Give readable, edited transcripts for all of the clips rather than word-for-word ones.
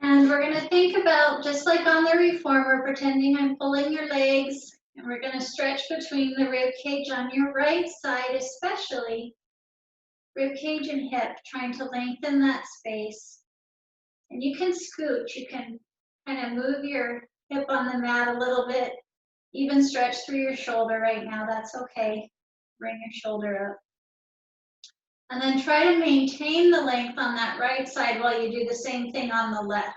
And we're gonna think about, just like on the reformer, pretending I'm pulling your legs, and we're gonna stretch between the rib cage on your right side, especially rib cage and hip, trying to lengthen that space. And you can scoot, you can kind of move your hip on the mat a little bit, even stretch through your shoulder right now, that's okay. Bring your shoulder up. And then try to maintain the length on that right side while you do the same thing on the left.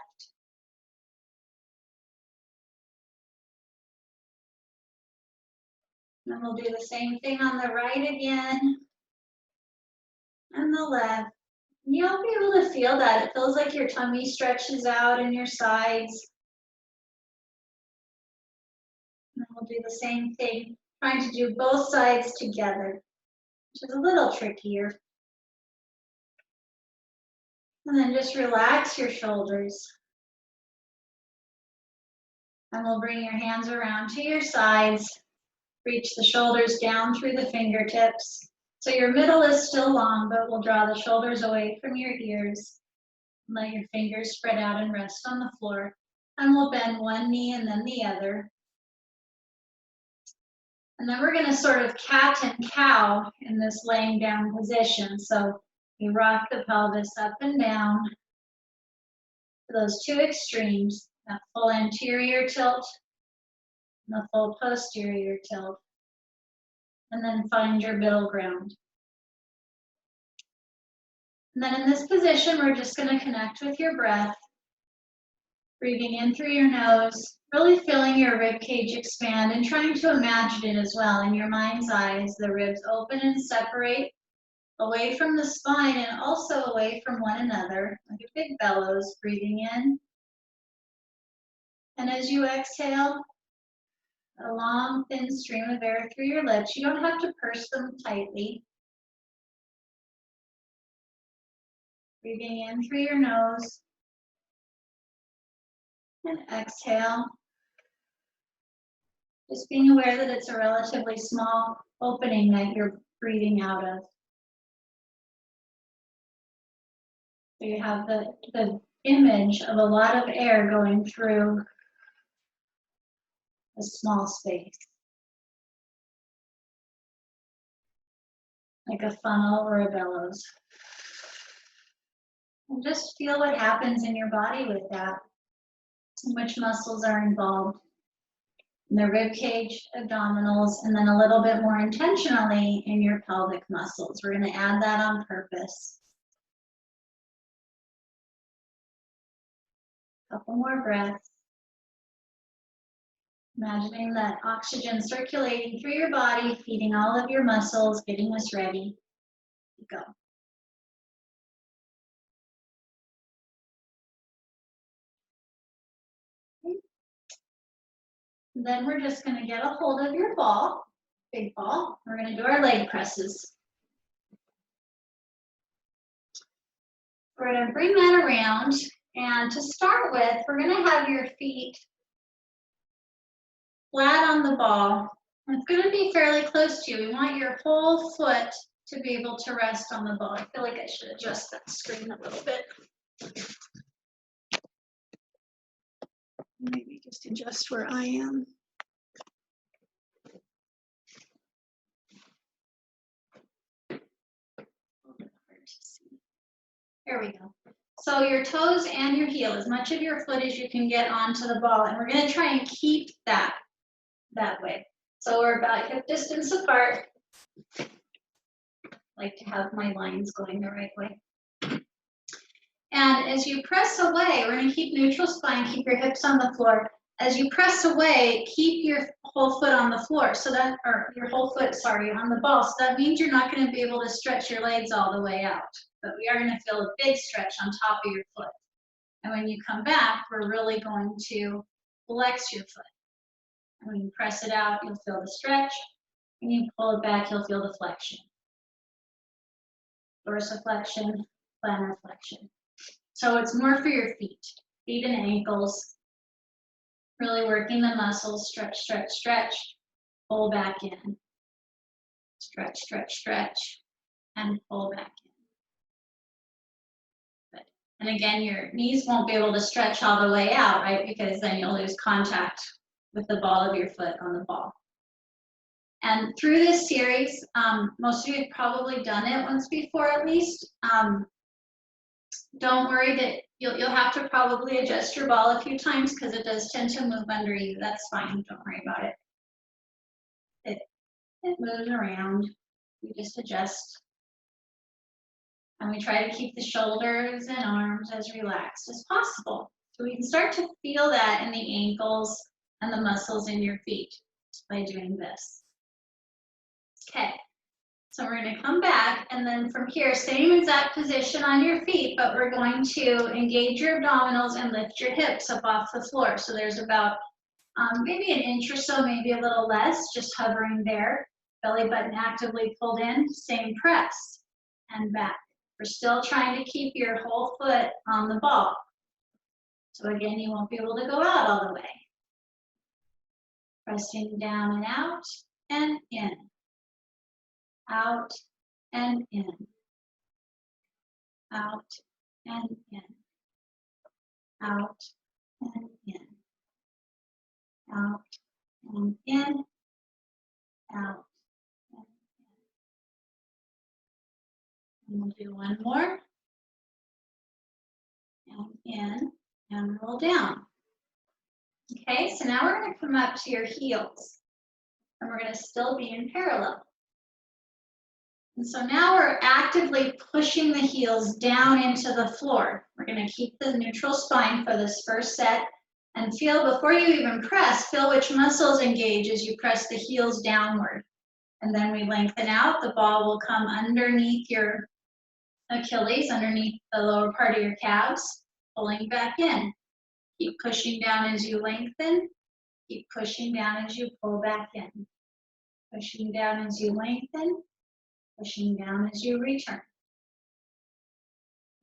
And we'll do the same thing on the right again, and the left. You'll be able to feel that. It feels like your tummy stretches out and your sides. And we'll do the same thing, trying to do both sides together, which is a little trickier. And then just relax your shoulders. And we'll bring your hands around to your sides. Reach the shoulders down through the fingertips. So your middle is still long, but we'll draw the shoulders away from your ears. Let your fingers spread out and rest on the floor. And we'll bend one knee and then the other. And then we're gonna sort of cat and cow in this laying down position. So you rock the pelvis up and down to those two extremes, that full anterior tilt and the full posterior tilt. And then find your middle ground. And then in this position, we're just going to connect with your breath, breathing in through your nose, really feeling your rib cage expand and trying to imagine it as well in your mind's eyes, the ribs open and separate away from the spine and also away from one another, like a big bellows, breathing in. And as you exhale, a long, thin stream of air through your lips. You don't have to purse them tightly. Breathing in through your nose. And exhale. Just being aware that it's a relatively small opening that you're breathing out of. So you have the image of a lot of air going through a small space. Like a funnel or a bellows. And just feel what happens in your body with that. Which muscles are involved. In the rib cage, abdominals, and then a little bit more intentionally in your pelvic muscles. We're going to add that on purpose. Couple more breaths. Imagining that oxygen circulating through your body, feeding all of your muscles, getting us ready to go. Okay. Then we're just going to get a hold of your ball, big ball. We're going to do our leg presses. We're going to bring that around, and to start with, we're going to have your feet flat on the ball. It's going to be fairly close to you. We want your whole foot to be able to rest on the ball. I feel like I should adjust that screen a little bit. Maybe just adjust where I am. There we go. So your toes and your heel, as much of your foot as you can get onto the ball, and we're going to try and keep that way. So we're about hip distance apart. I like to have my lines going the right way. And as you press away, we're going to keep neutral spine, keep your hips on the floor. As you press away, keep your whole foot on the floor, so that, or your whole foot, sorry, on the ball. So that means you're not going to be able to stretch your legs all the way out, but we are going to feel a big stretch on top of your foot. And when you come back, we're really going to flex your foot. And when you press it out, you'll feel the stretch. When you pull it back, you'll feel the flexion. Dorsiflexion, plantar flexion. So it's more for your feet and ankles. Really working the muscles, stretch, stretch, stretch, pull back in. Stretch, stretch, stretch, and pull back in. Good. And again, your knees won't be able to stretch all the way out, right? Because then you'll lose contact with the ball of your foot on the ball. And through this series, most of you have probably done it once before at least. Don't worry that you'll have to probably adjust your ball a few times because it does tend to move under you. That's fine, don't worry about it. It moves around, we just adjust. And we try to keep the shoulders and arms as relaxed as possible. So we can start to feel that in the ankles and the muscles in your feet just by doing this. Okay, so we're going to come back, and then from here, same exact position on your feet, but we're going to engage your abdominals and lift your hips up off the floor. So there's about maybe an inch or so, maybe a little less, just hovering there. Belly button actively pulled in, same press, and back. We're still trying to keep your whole foot on the ball. So again, you won't be able to go out all the way. Pressing down and out, and in. Out and in. Out and in. Out and in. Out and in. Out and in. And we'll do one more. And in and roll down. Okay, so now we're going to come up to your heels. And we're going to still be in parallel. And so now we're actively pushing the heels down into the floor. We're going to keep the neutral spine for this first set. And feel, before you even press, feel which muscles engage as you press the heels downward. And then we lengthen out. The ball will come underneath your Achilles, underneath the lower part of your calves, pulling back in. Keep pushing down as you lengthen. Keep pushing down as you pull back in. Pushing down as you lengthen. Pushing down as you return.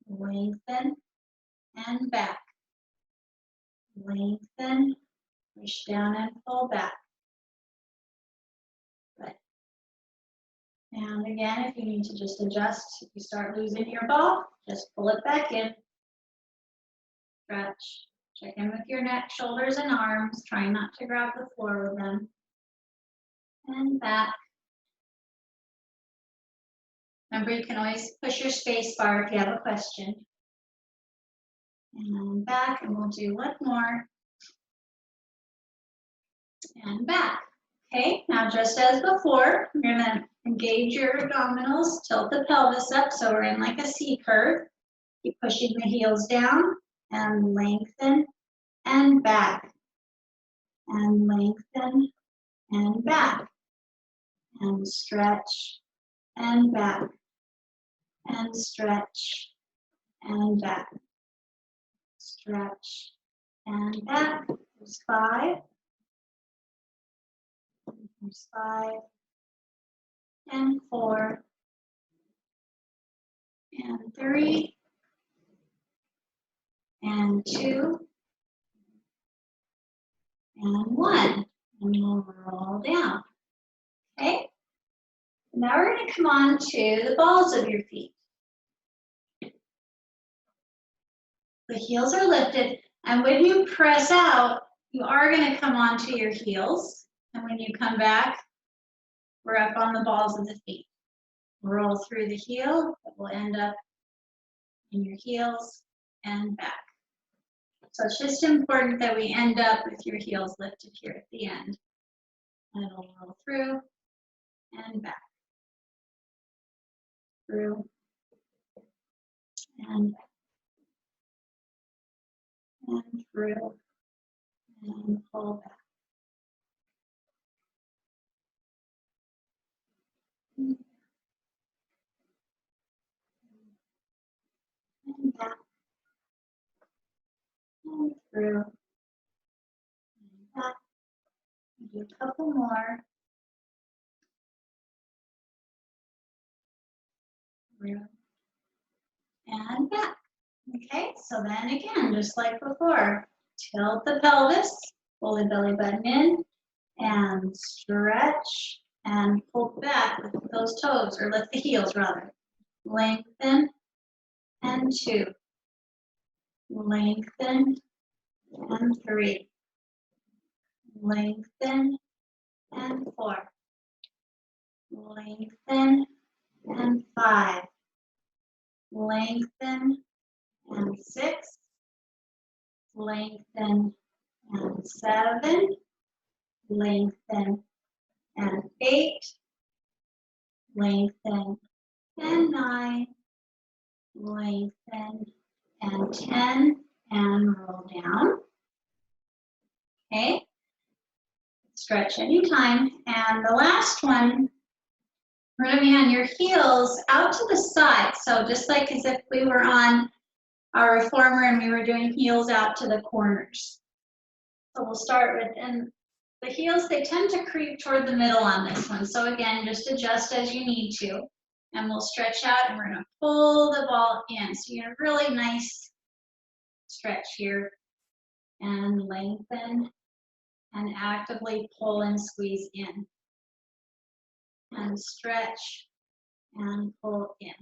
Lengthen and back. Lengthen, push down and pull back. Good. And again, if you need to just adjust, if you start losing your ball, just pull it back in. Stretch. Check in with your neck, shoulders, and arms. Try not to grab the floor with them. And back. Remember, you can always push your space bar if you have a question. And back, and we'll do one more. And back. Okay, now just as before, you're going to engage your abdominals, tilt the pelvis up so we're in like a C curve. Keep pushing the heels down and lengthen and back. And lengthen and back. And stretch and back. And stretch and back. Stretch and back. There's 5. There's 5. And 4. And 3. And 2. And 1. And we'll roll down. Okay? Now we're going to come on to the balls of your feet. The heels are lifted, and when you press out, you are going to come onto your heels. And when you come back, we're up on the balls of the feet. Roll through the heel, it will end up in your heels and back. So it's just important that we end up with your heels lifted here at the end. And it'll roll through and back. Through and back. And through and pull back. And back. And through and back. Do a couple more. Through and back. Okay, so then again, just like before, tilt the pelvis, pull the belly button in, and stretch and pull back with those toes, or lift the heels rather. Lengthen and 2. Lengthen and 3. Lengthen and 4. Lengthen and 5. Lengthen and 6. Lengthen and 7. Lengthen and 8. Lengthen and 9. Lengthen and 10. And roll down. Okay. Stretch anytime. And the last one, we're going to be on your heels out to the side. So just like as if we were on our reformer and we were doing heels out to the corners. So we'll start with, and the heels, they tend to creep toward the middle on this one. So again, just adjust as you need to. And we'll stretch out and we're going to pull the ball in. So you have a really nice stretch here. And lengthen and actively pull and squeeze in. And stretch and pull in.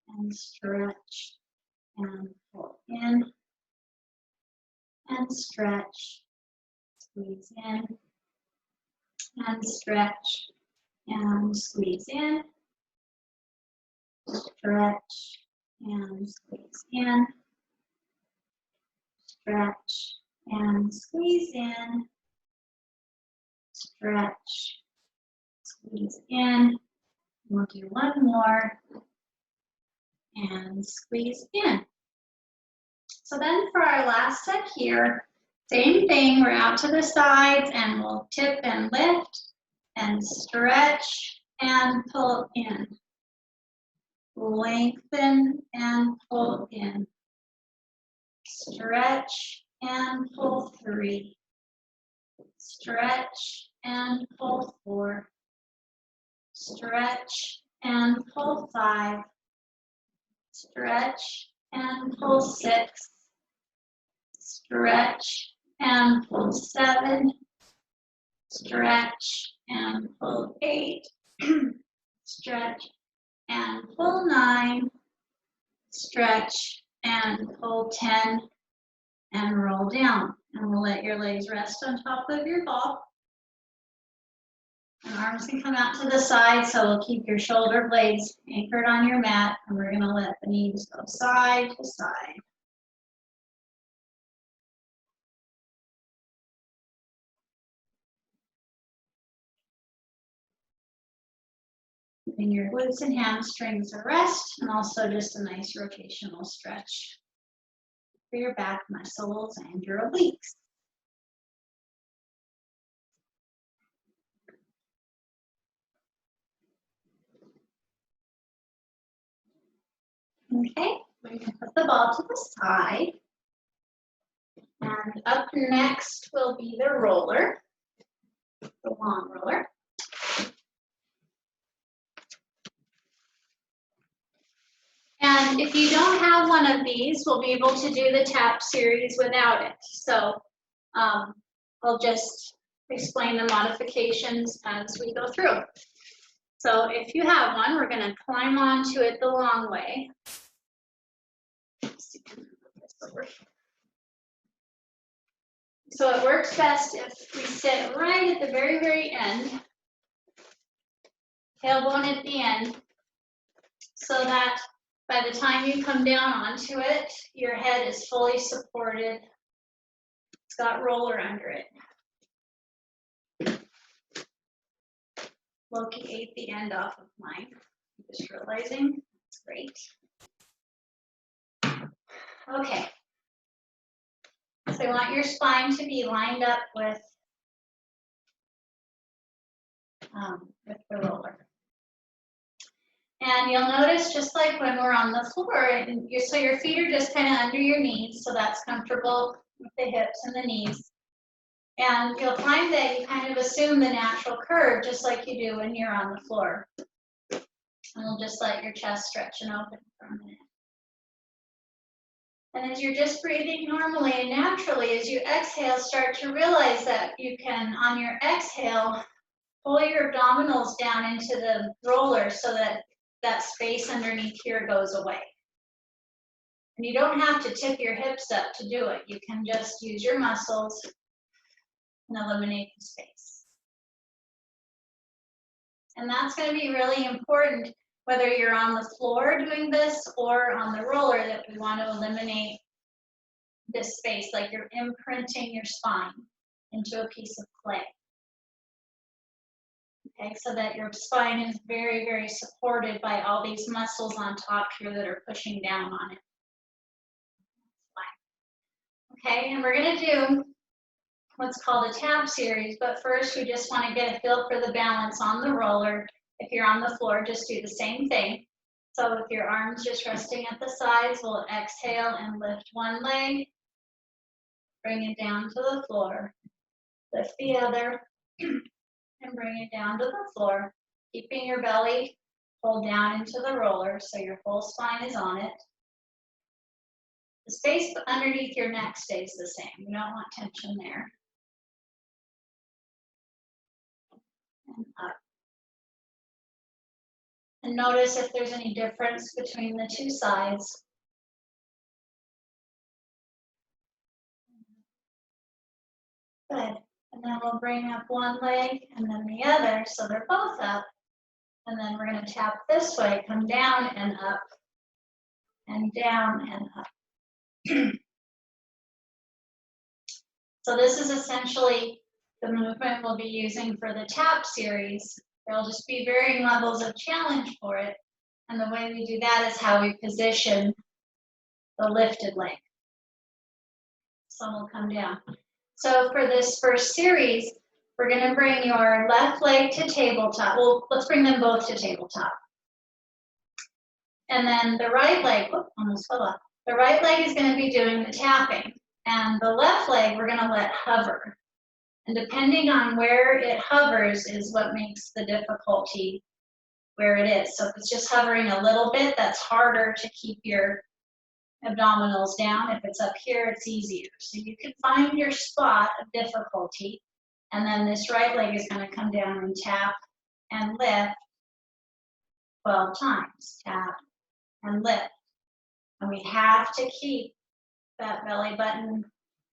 And stretch and pull in. And stretch, squeeze in. And stretch and squeeze in. Stretch and squeeze in. Stretch and squeeze in. Stretch, squeeze in. We'll do one more. And squeeze in. So then for our last set here, same thing, we're out to the sides and we'll tip and lift and stretch and pull in. Lengthen and pull in. Stretch and pull 3. Stretch and pull 4. Stretch and pull 5. Stretch and pull 6. Stretch and pull 7. Stretch and pull 8. Stretch and pull 9. Stretch and pull 10. And roll down. And we'll let your legs rest on top of your ball. And arms can come out to the side, so we'll keep your shoulder blades anchored on your mat. And we're going to let the knees go side to side. Giving your glutes and hamstrings a rest, and also just a nice rotational stretch for your back muscles and your obliques. Okay, we're going to put the ball to the side. And up next will be the roller, the long roller. And if you don't have one of these, we'll be able to do the tap series without it. So I'll just explain the modifications as we go through. So if you have one, we're going to climb onto it the long way. So it works best if we sit right at the very, very end, tailbone at the end, so that by the time you come down onto it, your head is fully supported. It's got roller under it. Loki ate the end off of mine. Just realizing, that's great. Okay. So you want your spine to be lined up with the roller. And you'll notice, just like when we're on the floor, and so your feet are just kind of under your knees, so that's comfortable with the hips and the knees. And you'll find that you kind of assume the natural curve, just like you do when you're on the floor. And we'll just let your chest stretch and open for a minute. And as you're just breathing normally and naturally, as you exhale, start to realize that you can, on your exhale, pull your abdominals down into the roller so that that space underneath here goes away. And you don't have to tip your hips up to do it. You can just use your muscles and eliminate the space. And that's going to be really important whether you're on the floor doing this or on the roller, that we want to eliminate this space, like you're imprinting your spine into a piece of clay. Okay, so that your spine is very, very supported by all these muscles on top here that are pushing down on it. Okay, and we're going to do what's called a tap series, but first we just want to get a feel for the balance on the roller. If you're on the floor, just do the same thing. So with your arms just resting at the sides, we'll exhale and lift one leg, bring it down to the floor, lift the other, and bring it down to the floor, keeping your belly pulled down into the roller so your whole spine is on it. The space underneath your neck stays the same. You don't want tension there. And up. And notice if there's any difference between the two sides. Good. And then we'll bring up one leg and then the other so they're both up. And then we're going to tap this way, come down and up, and down and up. So this is essentially the movement we'll be using for the tap series. There'll just be varying levels of challenge for it. And the way we do that is how we position the lifted leg. So we'll come down. So for this first series, we're going to bring your left leg to tabletop. Well, let's bring them both to tabletop. And then the right leg, whoop, almost fell off. The right leg is going to be doing the tapping. And the left leg, we're going to let hover. And depending on where it hovers is what makes the difficulty where it is. So if it's just hovering a little bit, that's harder to keep your abdominals down. If it's up here, it's easier. So you can find your spot of difficulty. And then this right leg is going to come down and tap and lift 12 times. Tap and lift. And we have to keep that belly button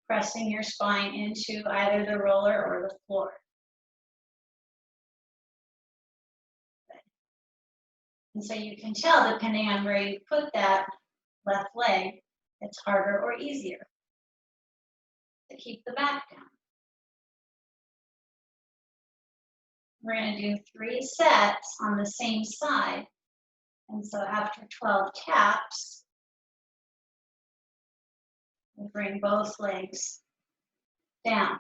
pressing your spine into either the roller or the floor. And so you can tell, depending on where you put that left leg, it's harder or easier to keep the back down. We're going to do 3 sets on the same side. And so after 12 taps, we bring both legs down.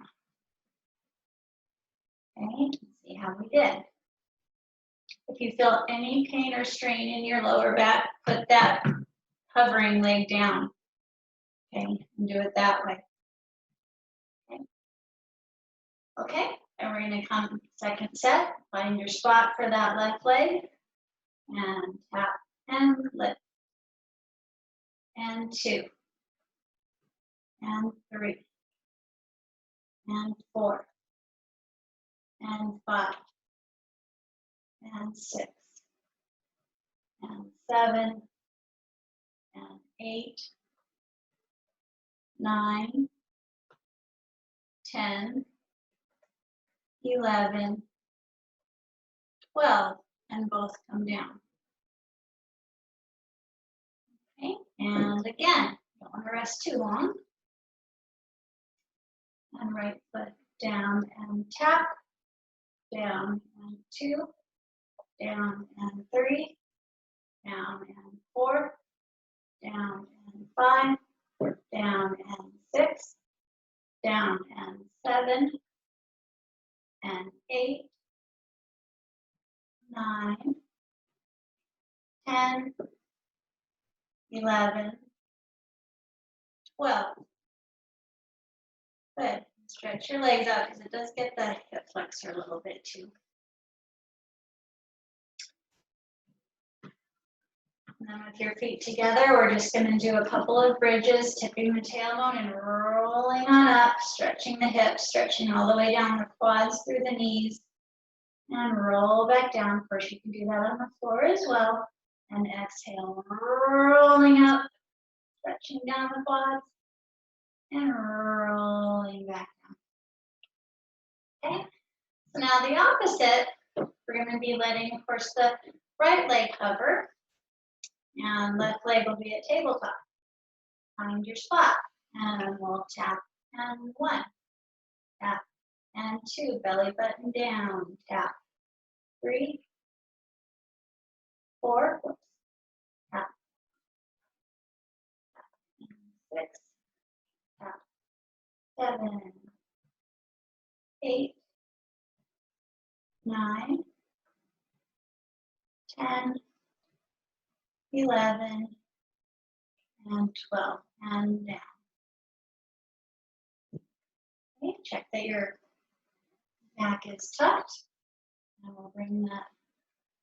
Okay, see how we did. If you feel any pain or strain in your lower back, put that hovering leg down. Okay, and do it that way. Okay, okay. And we're going to come second set. Find your spot for that left leg. And tap and lift. And 2. And 3. And 4. And 5. And 6. And 7. And 8. 9. 10. 11, 12, and both come down. Okay, and again, don't want to rest too long. And right foot down and tap, down and 2, down and 3, down and 4, down and 5, down and 6, down and 7, and 8, 9, 10, 11, 12. Good. Stretch your legs out because it does get the hip flexor a little bit too. And then with your feet together, we're just going to do a couple of bridges, tipping the tailbone and rolling on up, stretching the hips, stretching all the way down the quads through the knees. And roll back down. Of course, you can do that on the floor as well. And exhale, rolling up, stretching down the quads, and rolling back down. Okay? So now the opposite, we're going to be letting, of course, the right leg hover, and left leg will be at tabletop. Find your spot, and we'll tap, and 1, tap, and 2, belly button down, tap, 3, 4, whoops, tap, and 6, tap, 7, 8, 9, 10, 11, and 12, and down. Okay, check that your back is tucked. And we'll bring that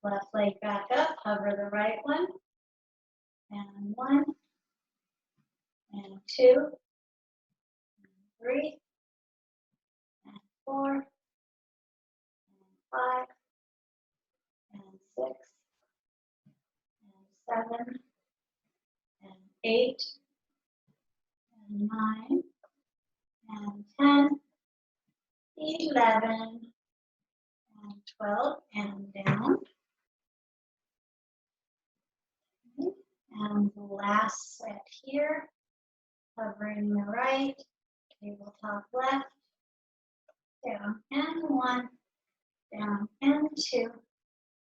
left leg back up, hover the right one, and 1, and 2, and 3, and 4, and 5, and 6, and 7, and 8, and 9, and 10, 11, and 12, and down. Okay. And the last set here, hovering the right, tabletop left, down and 1, down and 2,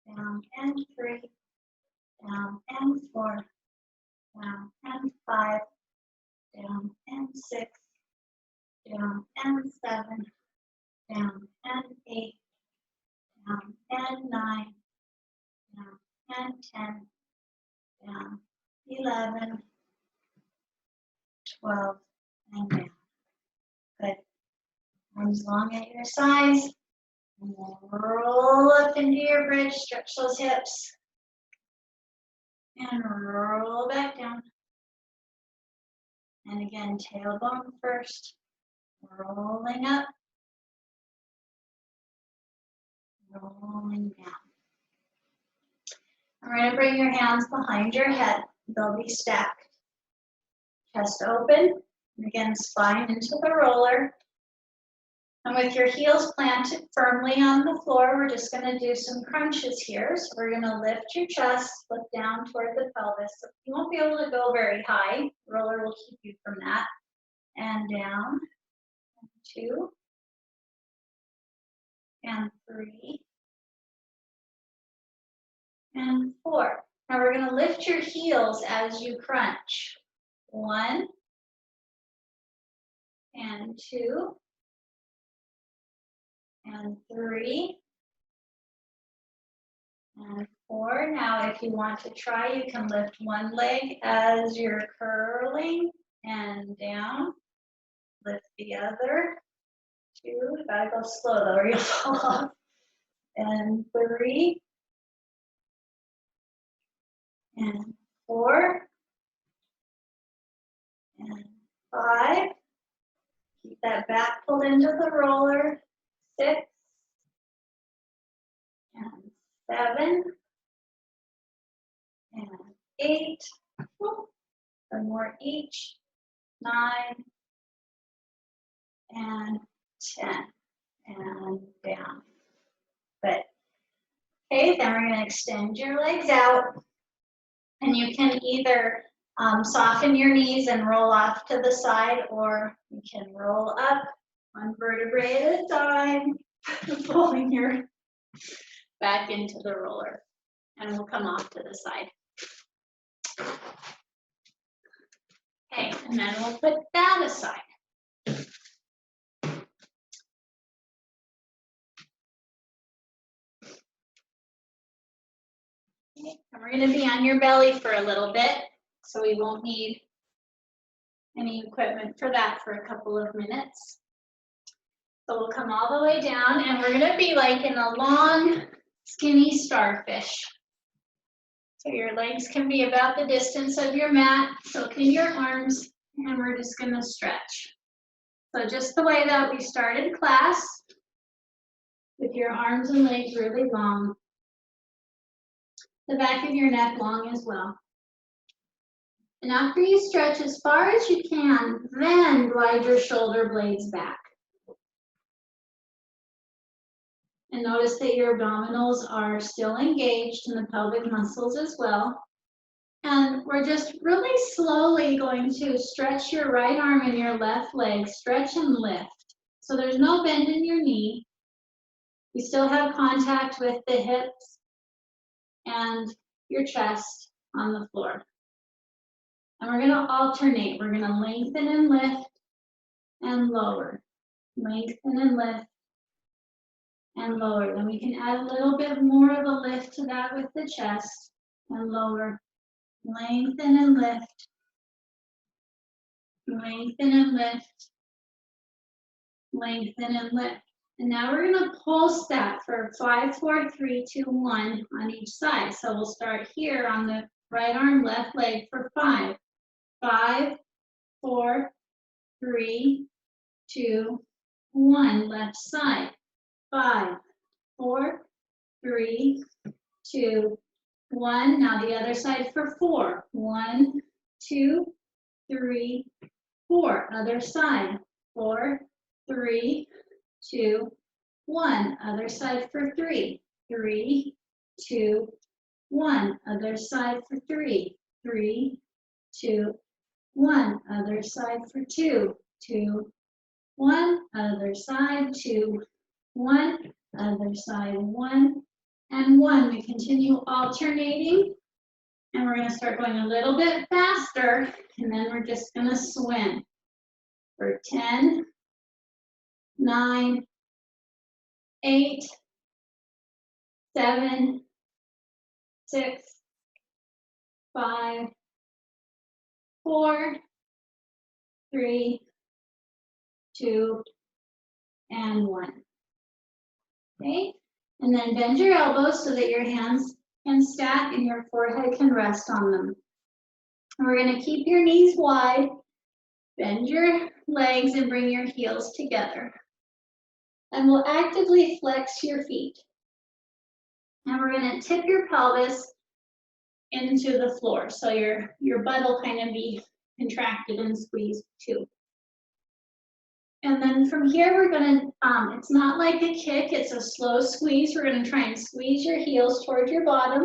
down and 3, down and 4, down and 5, down and 6, down and 7, down and 8, down and 9, down and 10, down 11, 12, and down. Good. Arms long at your sides. And we'll roll up into your bridge, stretch those hips. And roll back down. And again, tailbone first. Rolling up. Rolling down. We're going to bring your hands behind your head. They'll be stacked. Chest open. And again, spine into the roller. And with your heels planted firmly on the floor, we're just going to do some crunches here. So we're going to lift your chest, look down toward the pelvis. So you won't be able to go very high. Roller will keep you from that. And down. And 2. And 3. And 4. Now we're going to lift your heels as you crunch. 1. And 2. And 3, and 4. Now, if you want to try, you can lift one leg as you're curling and down. Lift the other. 2, you gotta go slow though or you'll fall off. And 3, and 4, and 5. Keep that back pulled into the roller. 6, and 7, and 8. One more each. 9, and 10, and down. Good. Okay, then we're going to extend your legs out. And you can either soften your knees and roll off to the side, or you can roll up one vertebrae at a time, pulling your back into the roller. And we'll come off to the side. Okay, and then we'll put that aside. Okay, and we're going to be on your belly for a little bit, so we won't need any equipment for that for a couple of minutes. So we'll come all the way down, and we're going to be like in a long, skinny starfish. So your legs can be about the distance of your mat, so can your arms, and we're just going to stretch. So just the way that we started class, with your arms and legs really long. The back of your neck long as well. And after you stretch as far as you can, then glide your shoulder blades back. And notice that your abdominals are still engaged and the pelvic muscles as well. And we're just really slowly going to stretch your right arm and your left leg, stretch and lift. So there's no bend in your knee. You still have contact with the hips and your chest on the floor. And we're gonna alternate. We're gonna lengthen and lift and lower. Lengthen and lift and lower. Then we can add a little bit more of a lift to that with the chest and lower. Lengthen and lift. Lengthen and lift. Lengthen and lift. And now we're going to pulse that for 5, 4, 3, 2, 1 on each side. So we'll start here on the right arm, left leg for 5. 5, 4, 3, 2, 1. Left side. 5, 4, 3, 2, 1. Now the other side for 4. 1, 2, 3, 4. Other side. 4, 3, 2, 1. Other side for 3. 3, 2, 1. Other side for 3. 3, 2, 1. Other side for 2. 2, 1. Other side. 2, 1. Other side. 1 and 1. We continue alternating. And we're going to start going a little bit faster. And then we're just going to swim for 10, 9, 8, 7, 6, 5, 4, 3, 2, and 1. Okay? And then bend your elbows so that your hands can stack and your forehead can rest on them. And we're going to keep your knees wide, bend your legs, and bring your heels together. And we'll actively flex your feet. And we're going to tip your pelvis into the floor. So your butt will kind of be contracted and squeezed too. And then from here, we're going to, it's not like a kick, it's a slow squeeze. We're going to try and squeeze your heels toward your bottom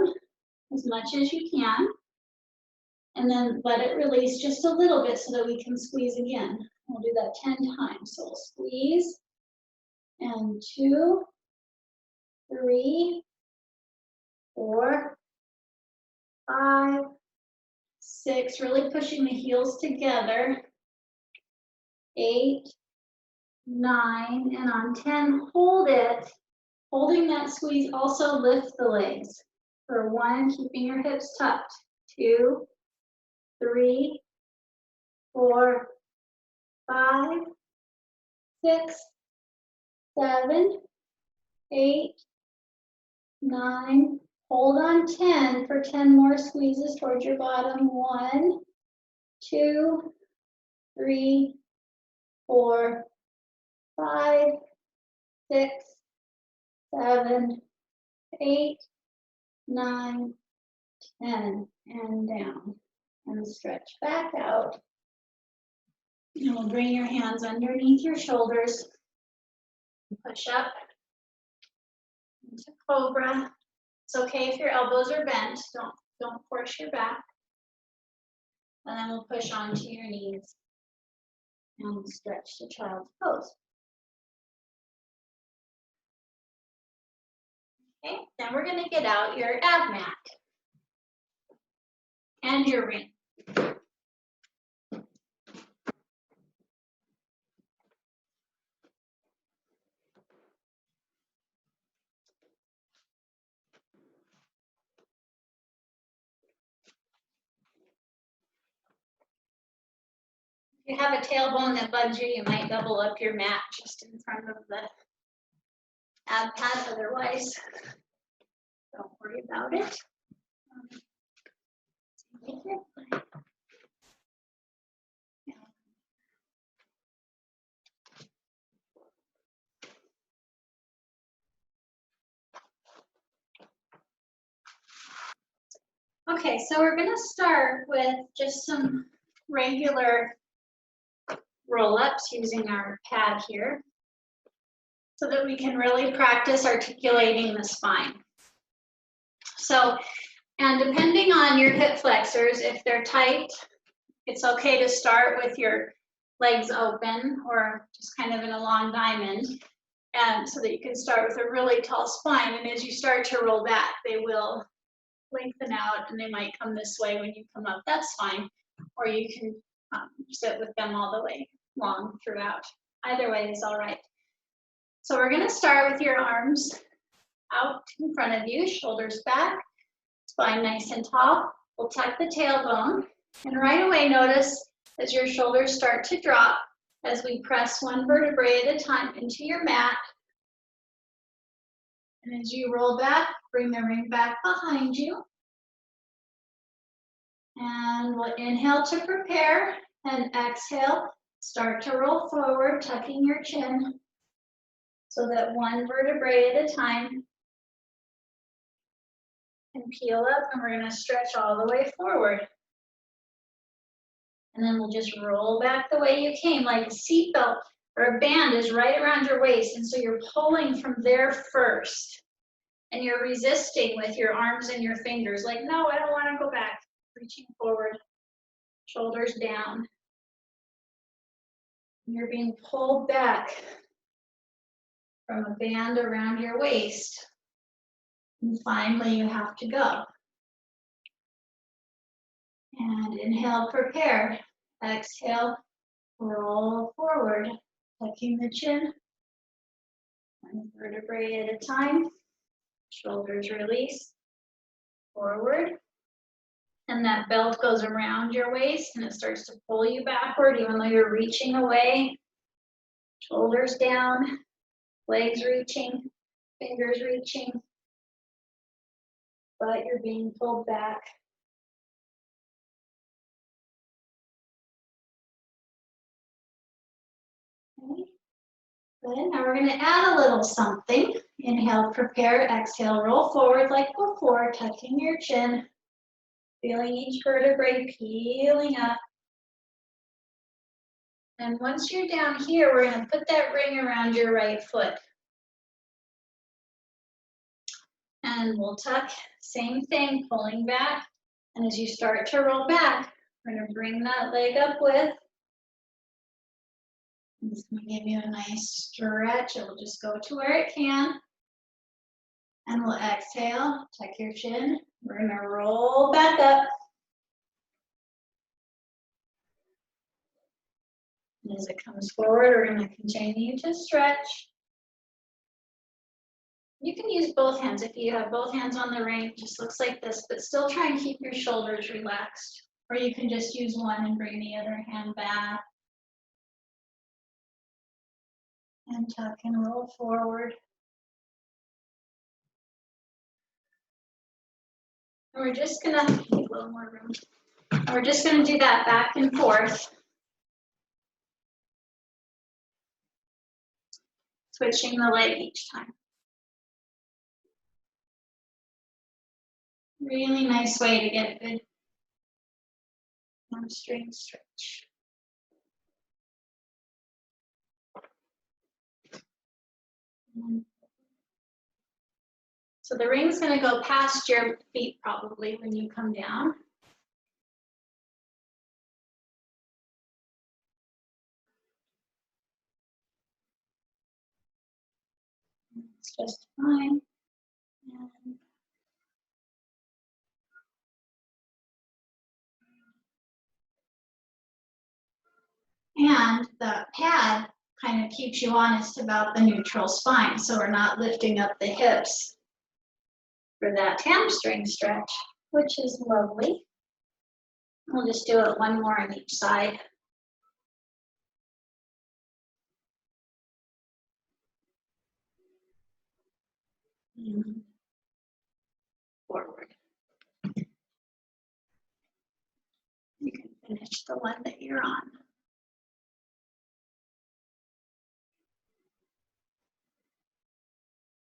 as much as you can. And then let it release just a little bit so that we can squeeze again. We'll do that 10 times. So we'll squeeze, and 2, 3, 4, 5, 6, really pushing the heels together. 8, 9, and on 10, hold it. Holding that squeeze, also lift the legs. For 1, keeping your hips tucked. 2, 3, 4, 5, 6, 7, 8, 9. Hold on 10 for 10 more squeezes towards your bottom. 1, 2, 3, 4, 5, 6, 7, 8, 9, 10, and down. And stretch back out. And we'll bring your hands underneath your shoulders. Push up into cobra. It's okay if your elbows are bent. Don't force your back. And then we'll push onto your knees and stretch to child's pose. Okay, then we're going to get out your ab mat and your ring. If you have a tailbone that bugs you, you might double up your mat just in front of the ab pad. Otherwise, don't worry about it. Okay, so we're gonna start with just some regular roll-ups using our pad here so that we can really practice articulating the spine. So, and depending on your hip flexors, if they're tight, it's okay to start with your legs open or just kind of in a long diamond, and so that you can start with a really tall spine. And as you start to roll back, they will lengthen out and they might come this way when you come up. That's fine. Or you can sit with them all the way long throughout. Either way is all right. So we're going to start with your arms out in front of you, shoulders back, spine nice and tall. We'll tuck the tailbone, and right away notice as your shoulders start to drop as we press one vertebrae at a time into your mat. And as you roll back, bring the ring back behind you. And we'll inhale to prepare and exhale. Start to roll forward, tucking your chin so that one vertebrae at a time can peel up, and we're going to stretch all the way forward. And then we'll just roll back the way you came, like a seatbelt or a band is right around your waist. And so you're pulling from there first. And you're resisting with your arms and your fingers, like, no, I don't want to go back. Reaching forward, shoulders down. You're being pulled back from a band around your waist. And finally, you have to go. And inhale, prepare. Exhale, roll forward, tucking the chin. One vertebrae at a time. Shoulders release, forward. And that belt goes around your waist and it starts to pull you backward even though you're reaching away. Shoulders down, legs reaching, fingers reaching, but you're being pulled back. Okay. Good. Now we're going to add a little something. Inhale, prepare, exhale, roll forward like before, tucking your chin, feeling each vertebrae peeling up. And once you're down here, we're going to put that ring around your right foot. And we'll tuck, same thing, pulling back. And as you start to roll back, we're going to bring that leg up with. It's going to give you a nice stretch. It will just go to where it can. And we'll exhale, tuck your chin. We're going to roll back up. And as it comes forward, we're going to continue to stretch. You can use both hands. If you have both hands on the ring, it just looks like this, but still try and keep your shoulders relaxed. Or you can just use one and bring the other hand back. And tuck and roll forward. And we're just gonna need a little more room. And we're just gonna do that back and forth. Switching the leg each time. Really nice way to get a good hamstring stretch. So the ring's going to go past your feet probably when you come down. It's just fine. And the pad kind of keeps you honest about the neutral spine, so we're not lifting up the hips for that hamstring stretch, which is lovely. We'll just do it one more on each side. And forward. You can finish the one that you're on.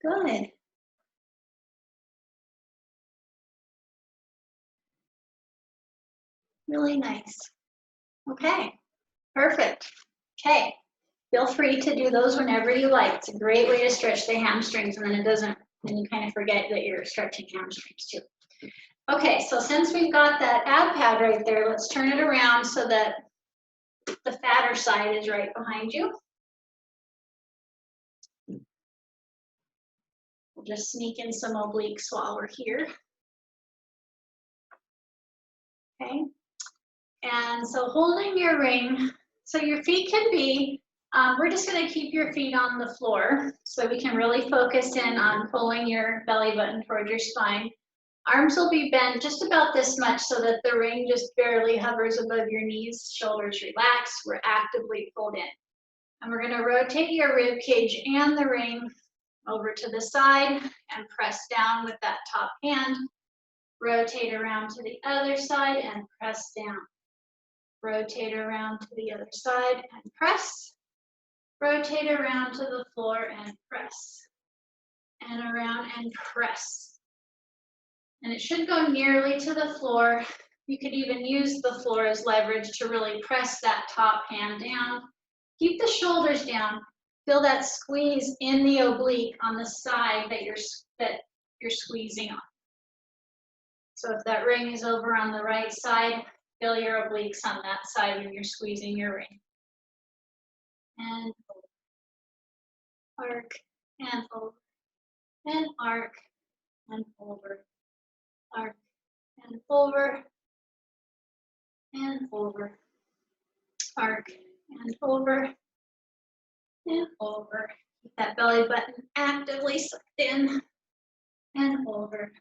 Good. Really nice. Okay, perfect. Okay, feel free to do those whenever you like. It's a great way to stretch the hamstrings, and then it doesn't, and you kind of forget that you're stretching hamstrings too. Okay, so since we've got that ab pad right there, let's turn it around so that the fatter side is right behind you. We'll just sneak in some obliques while we're here. Okay, and so holding your ring, so your feet can be, we're just gonna keep your feet on the floor so we can really focus in on pulling your belly button towards your spine. Arms will be bent just about this much so that the ring just barely hovers above your knees, shoulders relax, we're actively pulled in. And we're gonna rotate your rib cage and the ring over to the side and press down with that top hand. Rotate around to the other side and press down. Rotate around to the other side and press. Rotate around to the floor and press. And around and press. And it should go nearly to the floor. You could even use the floor as leverage to really press that top hand down. Keep the shoulders down. Feel that squeeze in the oblique on the side that you're squeezing on. So if that ring is over on the right side, feel your obliques on that side when you're squeezing your ring. And arc, and over, and arc, and over, arc, and over, and over, arc, and over, and over. Keep that belly button actively sucked in, and over,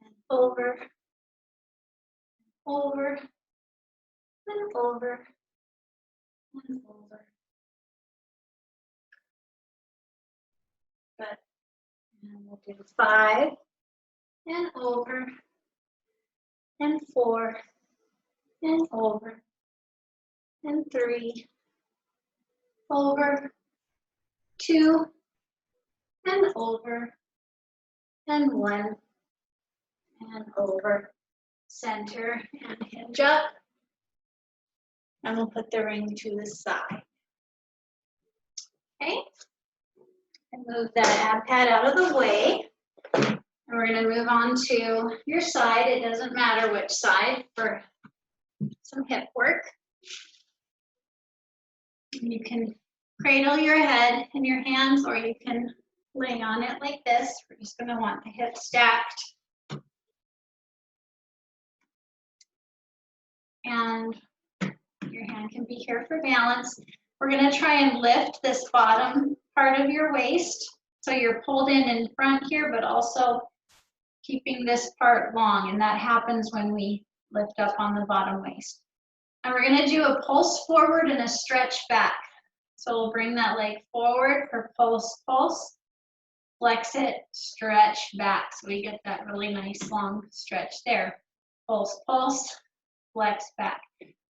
and over, over, and over, and over. Good. And we'll do 5, and over, and 4, and over, and 3, over, 2, and over, and 1, and over. Center and hinge up. And we'll put the ring to the side. Okay. And move that ab pad out of the way. And we're going to move on to your side. It doesn't matter which side for some hip work. And you can cradle your head in your hands, or you can lay on it like this. We're just going to want the hips stacked. And your hand can be here for balance. We're going to try and lift this bottom part of your waist. So you're pulled in front here, but also keeping this part long. And that happens when we lift up on the bottom waist. And we're going to do a pulse forward and a stretch back. So we'll bring that leg forward for pulse, pulse. Flex it, stretch back. So we get that really nice long stretch there. Pulse, pulse, flex back.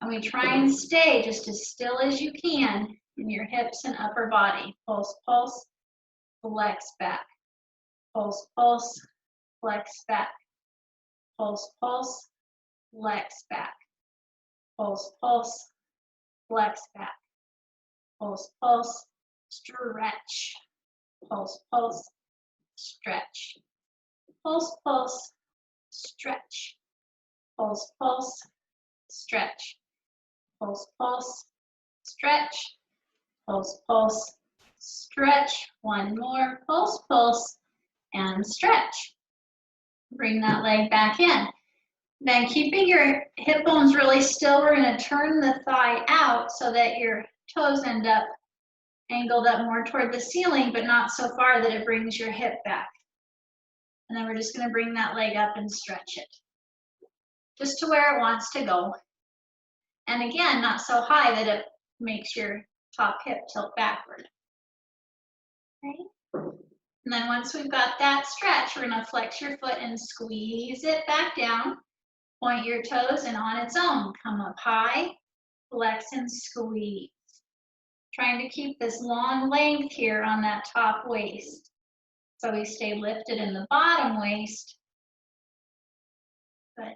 And we try and stay just as still as you can in your hips and upper body. Pulse, pulse, flex back. Pulse, pulse, flex back. Pulse, pulse, flex back. Pulse, pulse, flex back. Pulse, pulse, stretch. Pulse, pulse, stretch. Pulse, pulse, stretch. Pulse, pulse, stretch. Pulse, pulse, stretch. Pulse, pulse, stretch. One more. Pulse, pulse, and stretch. Bring that leg back in. Then keeping your hip bones really still, we're going to turn the thigh out so that your toes end up angled up more toward the ceiling, but not so far that it brings your hip back. And then we're just going to bring that leg up and stretch it, just to where it wants to go. And again, not so high that it makes your top hip tilt backward. Okay. And then once we've got that stretch, we're going to flex your foot and squeeze it back down. Point your toes, and on its own, come up high, flex and squeeze. Trying to keep this long length here on that top waist. So we stay lifted in the bottom waist, but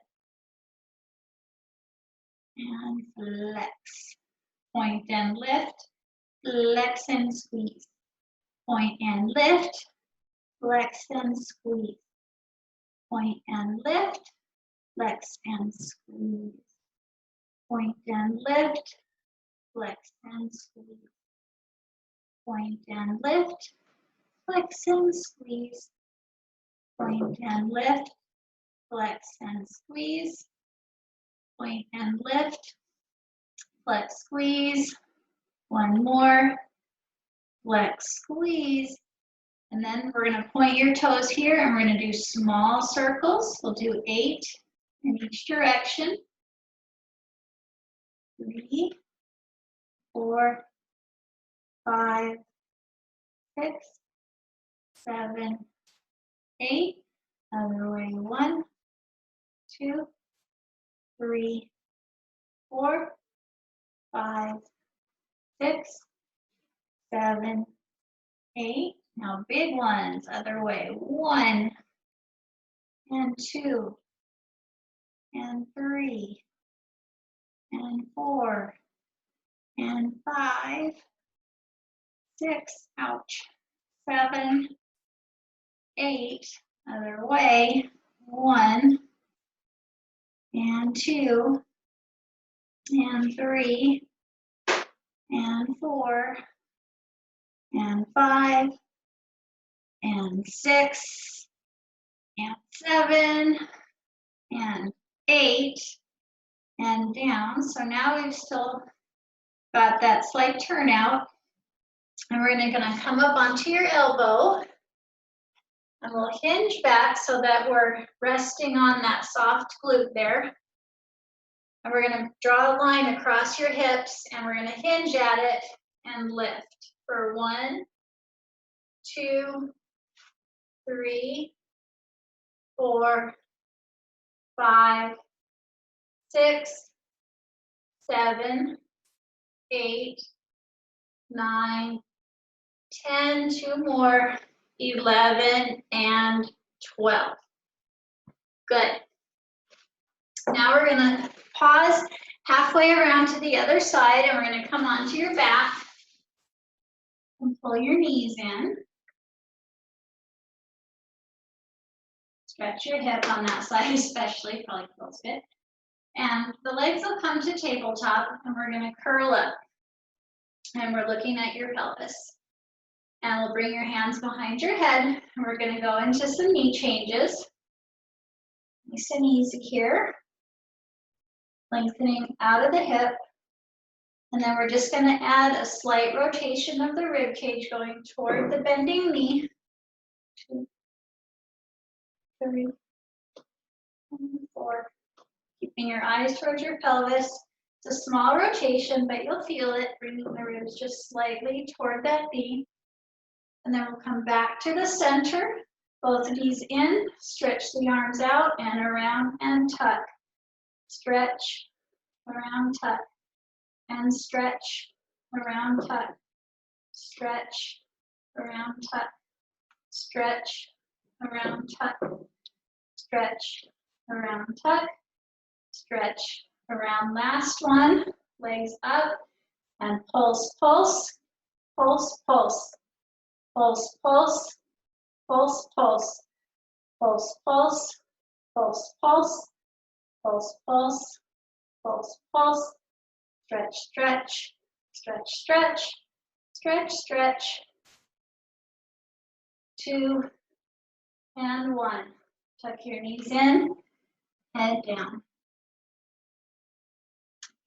and flex. Point and lift, flex and squeeze. Point and lift, flex and squeeze. Point and lift, flex and squeeze. Point and lift, flex and squeeze. Point and lift, flex and squeeze. Point and lift, flex and squeeze. Point and lift, flex, squeeze. One more, flex, squeeze. And then we're going to point your toes here and we're going to do small circles. We'll do 8 in each direction. 3, 4, 5, 6, 7, 8. Other way. 1, 2, 3, 4, 5, 6, 7, 8. Now big ones, other way. 1 and 2 and 3 and 4 and 5, 6, ouch, 7, 8, other way. 1 and 2 and 3 and 4 and 5 and 6 and 7 and 8 and down. So now we've still got that slight turnout, and we're gonna come up onto your elbow and we'll hinge back so that we're resting on that soft glute there. And we're gonna draw a line across your hips and we're gonna hinge at it and lift for 1, 2, 3, 4, 5, 6, 7, 8, 9, 10, 2 more, 11, and 12. Good. Now we're gonna pause halfway around to the other side and we're gonna come onto your back and pull your knees in. Stretch your hip on that side especially, probably feels good. And the legs will come to tabletop and we're gonna curl up. And we're looking at your pelvis. And we'll bring your hands behind your head and we're gonna go into some knee changes. Nice and easy here. Lengthening out of the hip. And then we're just gonna add a slight rotation of the rib cage going toward the bending knee. 2, 3, and 4. Keeping your eyes towards your pelvis. It's a small rotation, but you'll feel it, bringing the ribs just slightly toward that knee. And then we'll come back to the center. Both knees in, stretch the arms out and around and tuck. Stretch, around, tuck. And stretch, around, tuck. Stretch, around, tuck. Stretch, around, tuck. Stretch, around, tuck. Stretch, around. Last one. Legs up and pulse, pulse, pulse, pulse. Pulse, pulse, pulse, pulse, pulse, pulse, pulse, pulse, pulse, pulse, pulse, pulse, stretch, stretch, stretch, stretch, stretch, stretch. 2 and 1. Tuck your knees in, head down.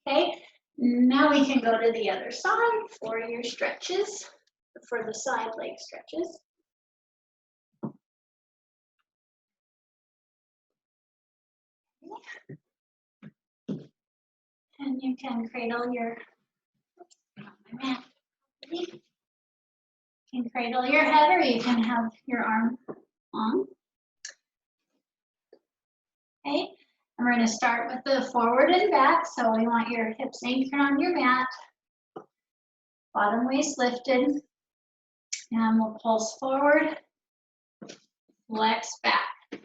Okay, now we can go to the other side for your stretches. For the side leg stretches. And you can cradle your, you can cradle your head or you can have your arm on. Okay, and we're going to start with the forward and back. So we want your hips anchored on your mat, bottom waist lifted. And we'll pulse forward, flex back.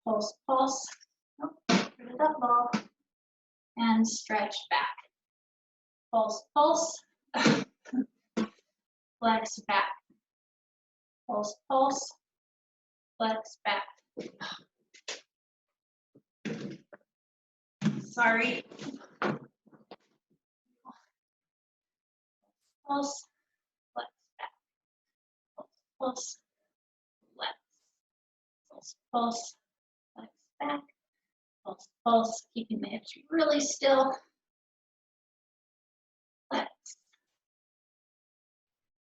Pulse, pulse. Oh, rid of that ball. and stretch back. Pulse, pulse, flex back. Pulse, pulse, flex back. Sorry. Pulse, flex back. Pulse, pulse, flex. Pulse, pulse, flex back. Pulse, pulse, keeping the hips really still. Flex.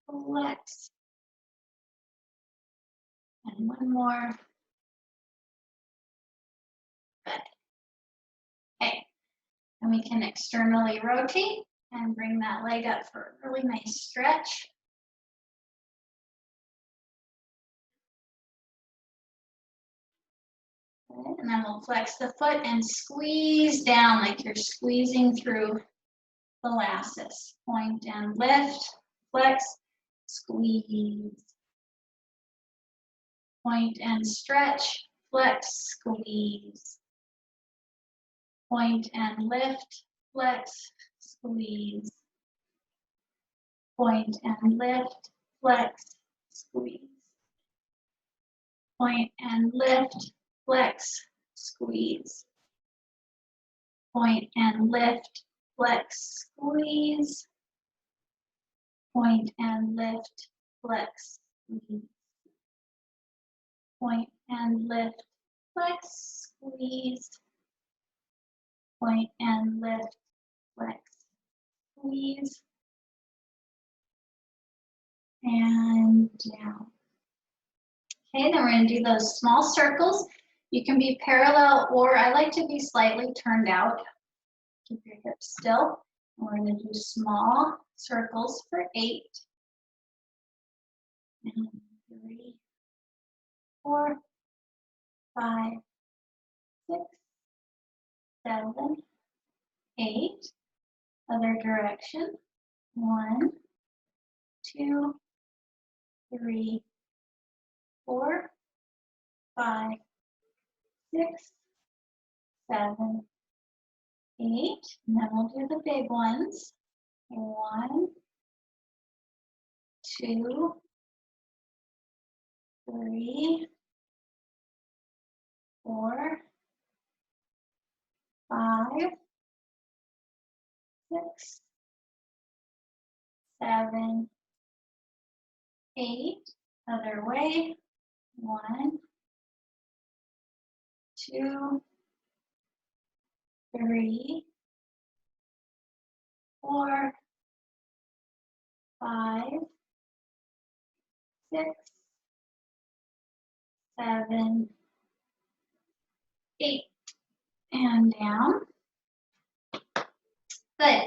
Flex. And one more. Good. Okay. And we can externally rotate and bring that leg up for a really nice stretch. Good. And then we'll flex the foot and squeeze down like you're squeezing through molasses. Point and lift, flex, squeeze. Point and stretch, flex, squeeze. Point and lift, flex, squeeze. Point and lift, flex, squeeze. Point and lift, flex, squeeze. Point and lift, flex, squeeze. Point and lift, flex, squeeze. Point and lift, flex, squeeze. Point and lift, flex, squeeze. And down. Okay, then we're going to do those small circles. You can be parallel, or I like to be slightly turned out. Keep your hips still. And we're going to do small circles for 8. And 3, 4, 5, 6, 7, 8. Other direction. 1, 2, 3, 4, 5, 6, 7, 8. And then we'll do the big ones. 1, 2, 3, 4, 5, 6, 7, 8. Other way. 1, 2, 3, 4, 5, 6, 7, 8. And down. Good.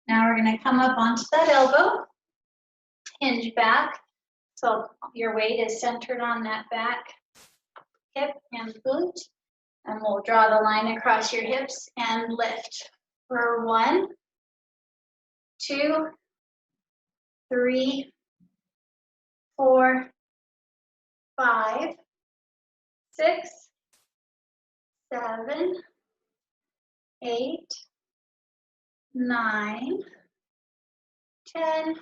Now we're going to come up onto that elbow. Hinge back. So your weight is centered on that back hip and glute. And we'll draw the line across your hips and lift for 1, 2, 3, 4, 5, 6, 7, 8, 9, 10,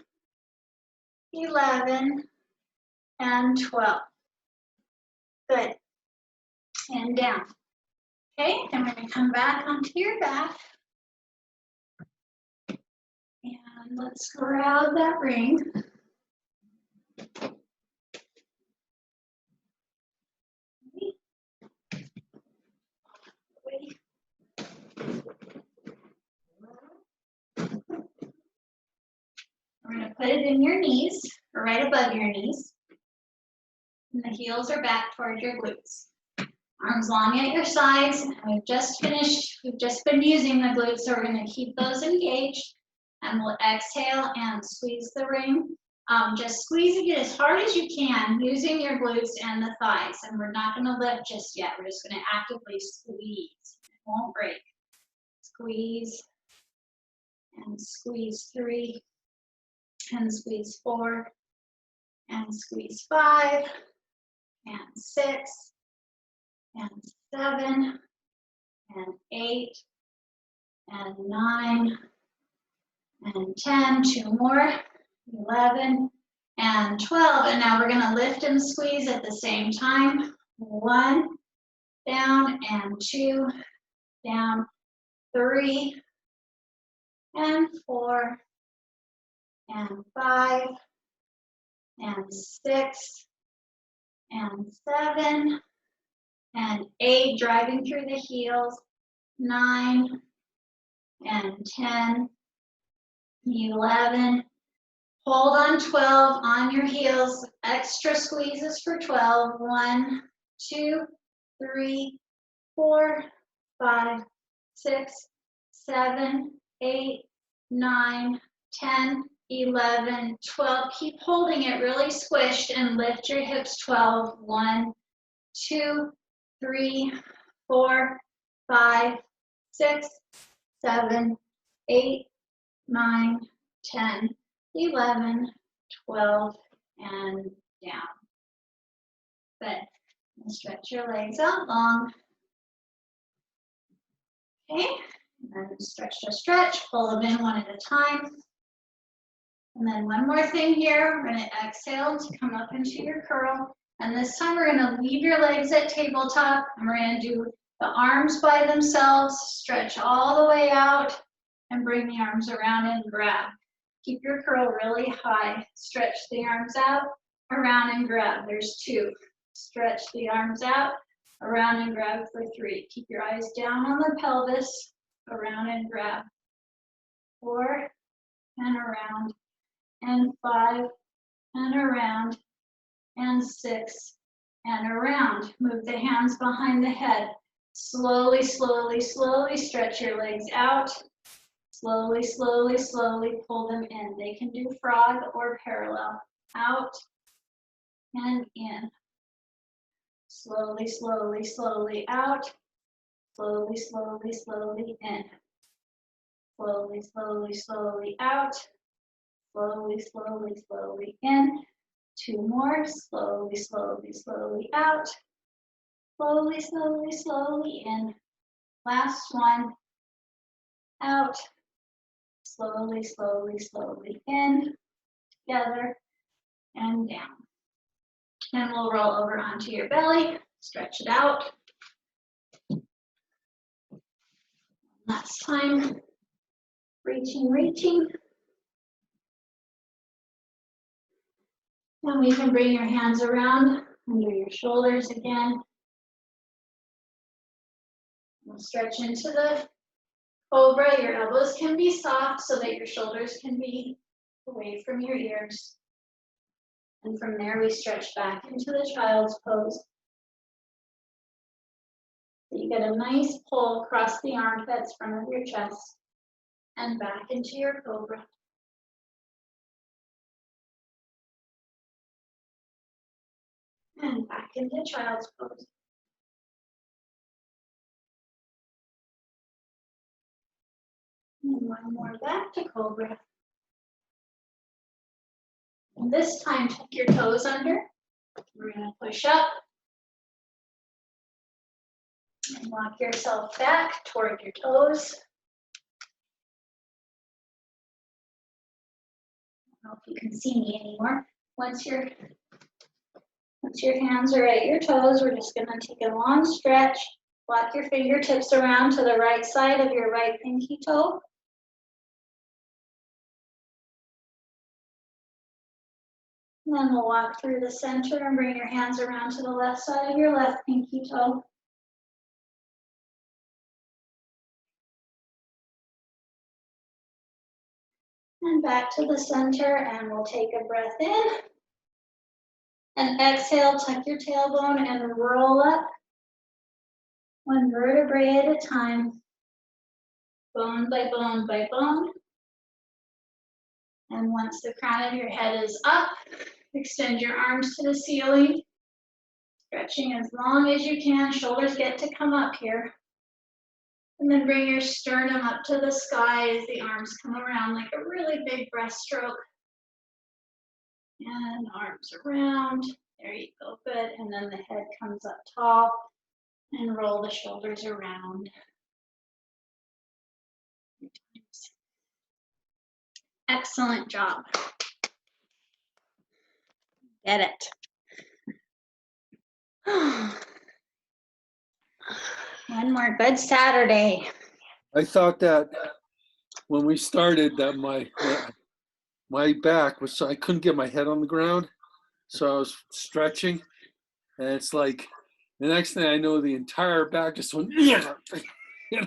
11, and 12. Good. And down. Okay, and we're going to come back onto your back. And let's grab that ring. We're going to put it in your knees, or right above your knees. And the heels are back toward your glutes. Arms long at your sides. And we've just been using the glutes, so we're going to keep those engaged. And we'll exhale and squeeze the ring. Just squeezing it as hard as you can using your glutes and the thighs. And we're not going to lift just yet. We're just going to actively squeeze. It won't break. Squeeze. And squeeze 3. And squeeze 4. And squeeze 5. And 6. And 7. And 8. and 9, and 10, 2 more, 11, and 12. And now we're gonna lift and squeeze at the same time. 1, down, and 2, down, 3, and 4, and 5, and 6, and 7, and 8, driving through the heels, 9, and 10, 11, hold on 12 on your heels, extra squeezes for 12, 1, 2, 3, 4, 5, 6, 7, 8, 9, 10, 11, 12. Keep holding it really squished and lift your hips 12. 1, 2, 3, 4, 5, 6, 7, 8, 9, 10, 11, 12, and down. Good. And stretch your legs out long. Okay, and then stretch to stretch, pull them in one at a time. And then one more thing here, we're gonna exhale to come up into your curl. And this time we're gonna leave your legs at tabletop and we're gonna do the arms by themselves, stretch all the way out and bring the arms around and grab. Keep your curl really high. Stretch the arms out, around and grab. There's 2. Stretch the arms out, around and grab for 3. Keep your eyes down on the pelvis, around and grab. 4, and around, and 5, and around, and 6, and around. Move the hands behind the head. Slowly, slowly, slowly stretch your legs out. Slowly, slowly, slowly pull them in. They can do frog or parallel. Out and in. Slowly, slowly, slowly out. Slowly, slowly, slowly in. Slowly, slowly, slowly out. Slowly, slowly, slowly in. 2 more. Slowly, slowly, slowly out. Slowly, slowly, slowly in. Last one. Out. Slowly, slowly, slowly in. Together and down. And we'll roll over onto your belly. Stretch it out. Last time. Reaching, reaching. And we can bring your hands around under your shoulders again. We'll stretch into the cobra. Your elbows can be soft so that your shoulders can be away from your ears. And from there, we stretch back into the child's pose. So you get a nice pull across the armpits, front of your chest, and back into your cobra. And back into child's pose. And one more back to cobra. And this time, tuck your toes under. We're going to push up. And walk yourself back toward your toes. I don't know if you can see me anymore. Once your hands are at your toes, we're just going to take a long stretch. Walk your fingertips around to the right side of your right pinky toe. And then we'll walk through the center and bring your hands around to the left side of your left pinky toe. And back to the center, and we'll take a breath in. And exhale, tuck your tailbone and roll up. 1 vertebrae at a time, bone by bone by bone. And once the crown of your head is up, extend your arms to the ceiling, stretching as long as you can. Shoulders get to come up here. And then bring your sternum up to the sky as the arms come around like a really big breaststroke. And arms around. There you go, good. And then the head comes up tall and roll the shoulders around. Excellent job. Get it. One more good Saturday. I thought that when we started that my back was, so I couldn't get my head on the ground. So I was stretching, and it's like the next thing I know, the entire back just went, and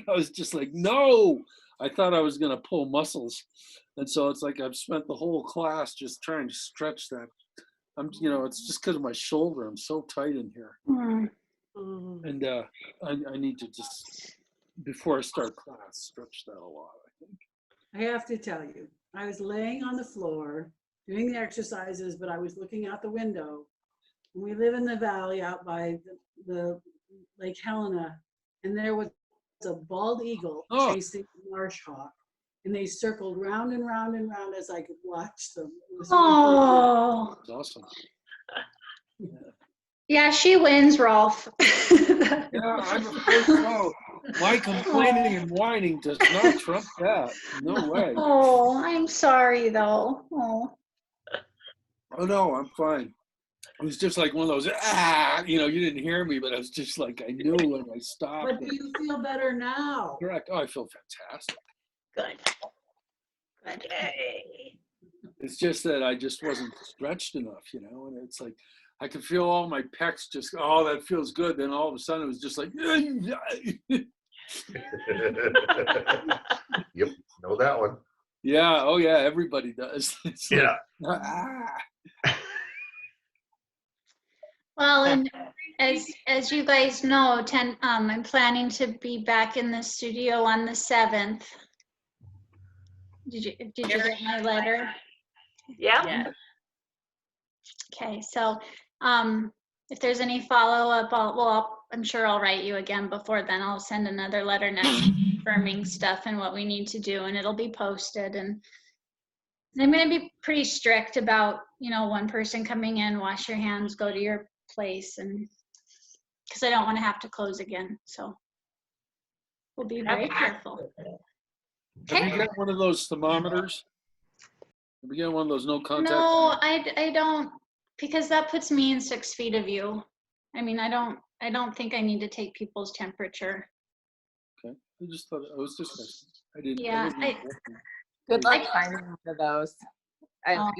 I was just like, no, I thought I was going to pull muscles. And so it's like I've spent the whole class just trying to stretch that. It's just because of my shoulder. I'm so tight in here. And I need to just, before I start class, stretch that a lot, I think. I have to tell you, I was laying on the floor doing the exercises, but I was looking out the window. And we live in the valley out by the Lake Helena, and there was a bald eagle chasing a marsh hawk. And they circled round and round and round as I could watch them. It was Oh, It's awesome. yeah, she wins, Rolf. Yeah, I'm afraid so. My complaining and whining does not trump that. No way. Oh, I'm sorry though. Oh no, I'm fine. It was just like one of those, you didn't hear me, but I was just like, I knew when I stopped. But do you feel better now? Correct. Oh, I feel fantastic. Good. Good. It's just that I just wasn't stretched enough, and it's like, I could feel all my pecs just, oh, that feels good. Then all of a sudden it was just like, Yep, know that one. yeah, oh yeah, everybody does. It's like, Yeah. Well, and as you guys know, I'm planning to be back in the studio on the 7th. Did you get my letter? Yeah. Okay, so if there's any follow-up, I'm sure I'll write you again before then. I'll send another letter next confirming stuff and what we need to do, and it'll be posted. And I'm going to be pretty strict about, one person coming in, wash your hands, go to your place, and because I don't want to have to close again. So we'll be very careful. Have you got one of those thermometers? Have you got one of those no contact? No, I don't, because that puts me in 6 feet of you. I mean, I don't think I need to take people's temperature. Okay, I just thought I was just. I didn't. Yeah, Good luck finding one of those. Oh.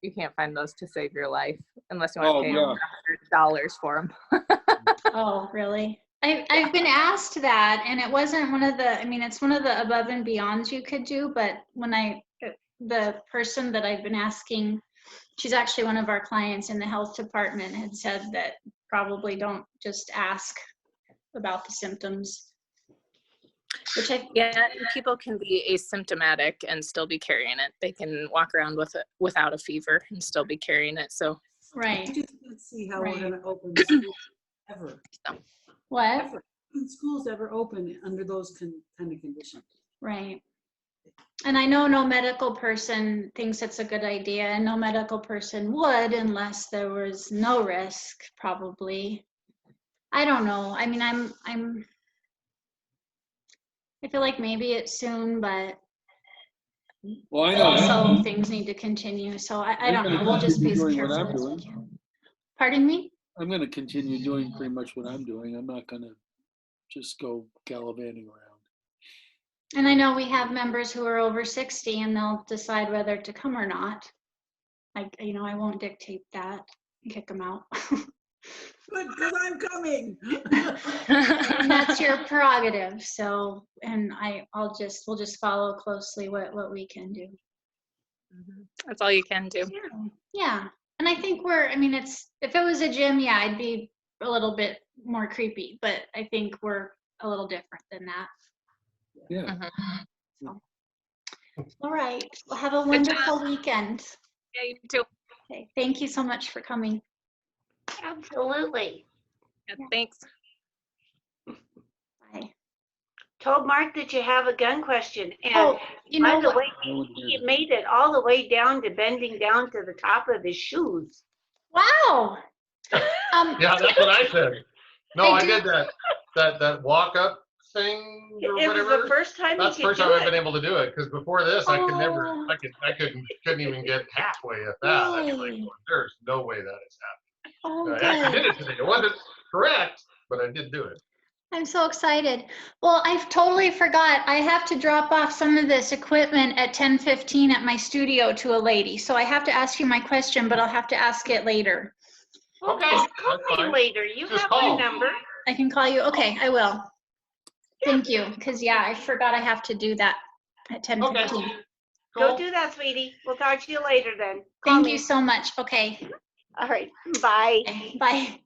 You can't find those to save your life unless you want to pay $100 for them. Oh, really? I've been asked that, and it wasn't one of the. I mean, it's one of the above and beyonds you could do, but when the person that I've been asking, she's actually one of our clients in the health department, had said that probably don't just ask about the symptoms. People can be asymptomatic and still be carrying it. They can walk around with it without a fever and still be carrying it. So right. I just can't see how we're going to open schools ever. What? Ever. Schools ever open under those kind of conditions. Right. And I know no medical person thinks it's a good idea, and no medical person would unless there was no risk, probably. I don't know. I mean, I feel like maybe it's soon, but well, I know. Also, things need to continue. So I don't know. We'll just be as careful as we can. Pardon me? I'm going to continue doing pretty much what I'm doing. I'm not going to just go gallivanting around. And I know we have members who are over 60 and they'll decide whether to come or not. I won't dictate that and kick them out. Good, because I'm coming. And that's your prerogative. So, and we'll just follow closely what we can do. that's all you can do. Yeah. And I think if it was a gym, yeah, I'd be a little bit more creepy, but I think we're a little different than that. Yeah. So. All right. Well, have a wonderful weekend. Yeah, you too. Okay. Thank you so much for coming. Absolutely. Yeah, thanks. Bye. Told Mark that you have a gun question. And Oh, by the what? way, he made it all the way down to bending down to the top of his shoes. Wow. Yeah, that's what I said. No, I did that walk up thing or It was the whatever. first time That's the you first could time do I've been it. able to do it, because before this, I could never, Oh. I couldn't even get halfway at that. I'd be like, Really? there's no way that is Oh, happening. I actually good. did it today. It wasn't correct, but I did do it. I'm so excited. Well, I totally forgot. I have to drop off some of this equipment at 10:15 at my studio to a lady. So I have to ask you my question, but I'll have to ask it later. Okay, Call that's me fine. later. You Just have my call. number. I can call you. Okay, I will. Thank you. Because, yeah, I forgot I have to do that at 10:15. Go Cool. do that, sweetie. We'll talk to you later then. Call Thank me. you so much. Okay. All right. Bye. Okay, bye.